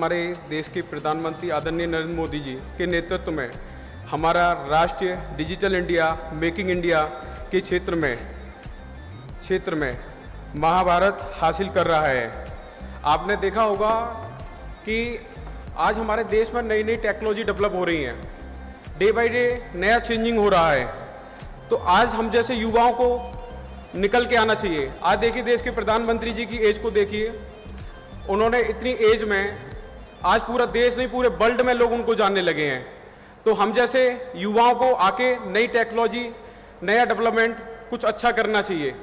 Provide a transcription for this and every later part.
हमारे देश के प्रधानमंत्री आदरणीय नरेंद्र मोदी जी के नेतृत्व में हमारा राष्ट्रीय डिजिटल इंडिया, मेकिंग इंडिया के क्षेत्र में महाभारत हासिल कर रहा है। आपने देखा होगा कि आज हमारे देश में नई नई टेक्नोलॉजी डेवलप हो रही हैं, डे बाय डे नया चेंजिंग हो रहा है। तो आज हम जैसे युवाओं को निकल के आना चाहिए। आज देखिए देश के प्रधानमंत्री जी की एज को देखिए, उन्होंने इतनी एज में आज पूरा देश नहीं पूरे वर्ल्ड में लोग उनको जानने लगे हैं। तो हम जैसे युवाओं को आके नई टेक्नोलॉजी, नया डेवलपमेंट कुछ अच्छा करना चाहिए।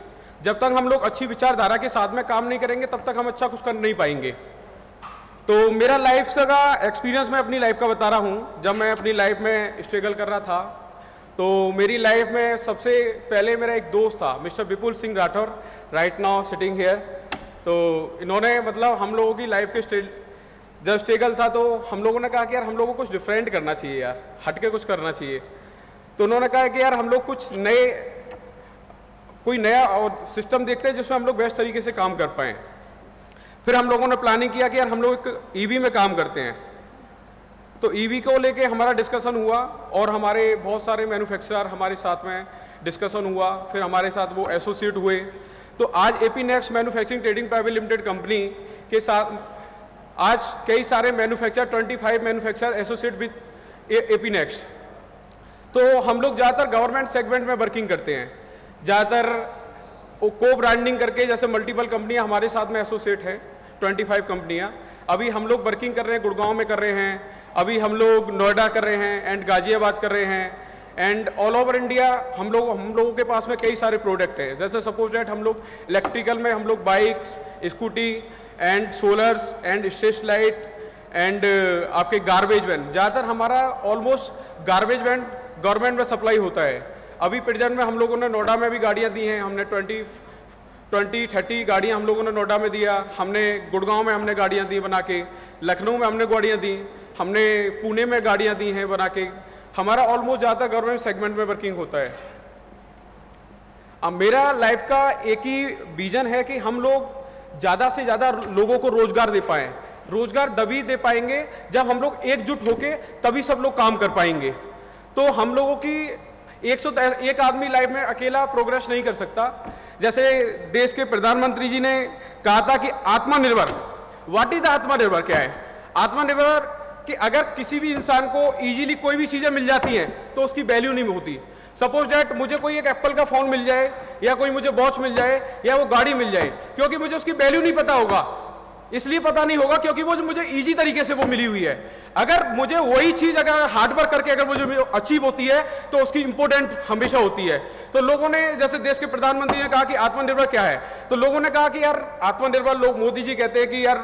जब तक हम लोग अच्छी विचारधारा के साथ में काम नहीं करेंगे तब तक हम अच्छा कुछ कर नहीं पाएंगे। तो मेरा लाइफ का एक्सपीरियंस मैं अपनी लाइफ का बता रहा हूँ। जब मैं अपनी लाइफ में स्ट्रगल कर रहा था तो मेरी लाइफ में सबसे पहले मेरा एक दोस्त था, mister Vipul Singh Rathore, right now sitting here. तो इन्होंने मतलब हम लोगों की लाइफ के जब स्ट्रगल था तो हम लोगों ने कहा कि यार हम लोगों को कुछ डिफरेंट करना चाहिए, यार हट के कुछ करना चाहिए। तो उन्होंने कहा कि यार हम लोग कुछ कोई नया और सिस्टम देखते हैं जिसमें हम लोग बेस्ट तरीके से काम कर पाएँ। फिर हम लोगों ने प्लानिंग किया कि यार हम लोग एक ईवी में काम करते हैं। तो ईवी को लेके हमारा डिस्कशन हुआ और हमारे बहुत सारे मैन्युफैक्चरर हमारे साथ में डिस्कशन हुआ। फिर हमारे साथ वो एसोसिएट हुए। तो आज AP next manufacturing trading private limited company के साथ आज कई सारे manufacturer 25 manufacturer associate with AP next. तो हम लोग ज़्यादातर गवर्नमेंट सेगमेंट में वर्किंग करते हैं, ज़्यादातर को ब्रांडिंग करके, जैसे मल्टीपल कंपनियां हमारे साथ में एसोसिएट है, 25 कंपनियां। अभी हम लोग वर्किंग कर रहे हैं, गुड़गांव में कर रहे हैं, अभी हम लोग नोएडा कर रहे हैं एंड गाजियाबाद कर रहे हैं एंड ऑल ओवर इंडिया। हम लोगों के पास में कई सारे प्रोडक्ट हैं। जैसे सपोज दैट हम लोग इलेक्ट्रिकल में हम लोग bikes, scooty and scholars and street light and आपके गार्बेज वैन, ज़्यादातर हमारा ऑलमोस्ट गार्बेज वैन गवर्नमेंट में सप्लाई होता है। अभी प्रेजेंट में हम लोगों ने नोएडा में भी गाड़ियाँ दी हैं, हमने 20-30 गाड़ियाँ हम लोगों ने नोएडा में दिया, हमने गुड़गांव में हमने गाड़ियाँ दी बना के, लखनऊ में हमने गाड़ियाँ दी, हमने पुणे में गाड़ियाँ दी हैं बना के। हमारा ऑलमोस्ट ज़्यादा गवर्नमेंट सेगमेंट में वर्किंग होता है। अब मेरा लाइफ का एक ही विजन है कि हम लोग ज़्यादा से ज़्यादा लोगों को रोजगार दे पाएँ। रोजगार तभी दे पाएंगे जब हम लोग एकजुट होके तभी सब लोग काम कर पाएंगे। तो हम लोगों की एक आदमी लाइफ में अकेला प्रोग्रेस नहीं कर सकता। जैसे देश के प्रधानमंत्री जी ने कहा था कि आत्मनिर्भर, व्हाट इज आत्मनिर्भर, क्या है आत्मनिर्भर? कि अगर किसी भी इंसान को इजीली कोई भी चीज़ें मिल जाती हैं तो उसकी वैल्यू नहीं होती। सपोज डैट मुझे कोई एक एप्पल का फ़ोन मिल जाए या कोई मुझे वॉच मिल जाए या वो गाड़ी मिल जाए, क्योंकि मुझे उसकी वैल्यू नहीं पता होगा। इसलिए पता नहीं होगा क्योंकि वो मुझे इजी तरीके से वो मिली हुई है। अगर मुझे वही चीज़ अगर हार्ड वर्क करके अगर मुझे अचीव होती है तो उसकी इंपॉर्टेंट हमेशा होती है। तो लोगों ने, जैसे देश के प्रधानमंत्री ने कहा कि आत्मनिर्भर क्या है, तो लोगों ने कहा कि यार आत्मनिर्भर, लोग मोदी जी कहते हैं कि यार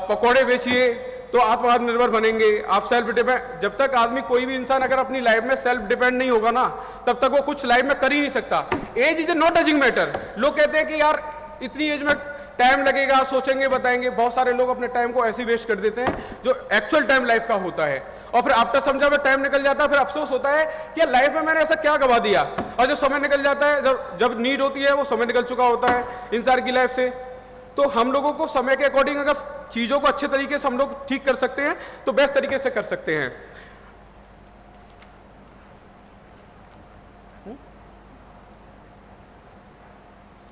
पकौड़े बेचिए तो आप आत्मनिर्भर बनेंगे, आप सेल्फ डिपेंड। जब तक आदमी, कोई भी इंसान अगर अपनी लाइफ में सेल्फ डिपेंड नहीं होगा ना, तब तक वो कुछ लाइफ में कर ही नहीं सकता। Age is a not dodging matter. लोग कहते हैं कि यार इतनी एज में टाइम लगेगा, सोचेंगे, बताएंगे। बहुत सारे लोग अपने टाइम को ऐसे वेस्ट कर देते हैं जो एक्चुअल टाइम लाइफ का होता है, और फिर आफ्टर समझा में टाइम निकल जाता है, फिर अफसोस होता है कि लाइफ में मैंने ऐसा क्या गवा दिया। और जो समय निकल जाता है, जब नीड होती है वो समय निकल चुका होता है इंसान की लाइफ से। तो हम लोगों को समय के अकॉर्डिंग अगर चीज़ों को अच्छे तरीके से हम लोग ठीक कर सकते हैं तो बेस्ट तरीके से कर सकते हैं।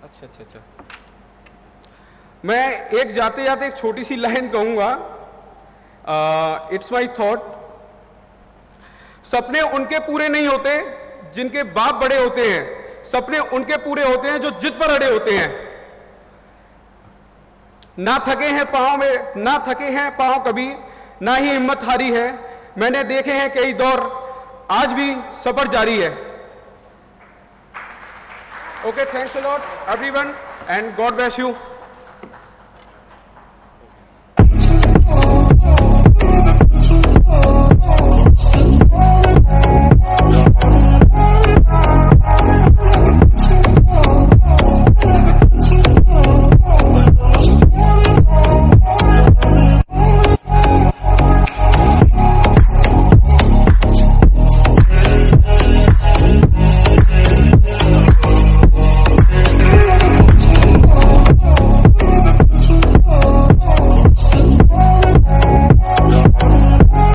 अच्छा, मैं एक जाते जाते एक छोटी सी लाइन कहूंगा। इट्स माई थॉट, सपने उनके पूरे नहीं होते जिनके बाप बड़े होते हैं, सपने उनके पूरे होते हैं जो जिद पर अड़े होते हैं। ना थके हैं पांव कभी, ना ही हिम्मत हारी है। मैंने देखे हैं कई दौर, आज भी सफर जारी है। Okay, thanks a lot everyone and God bless you.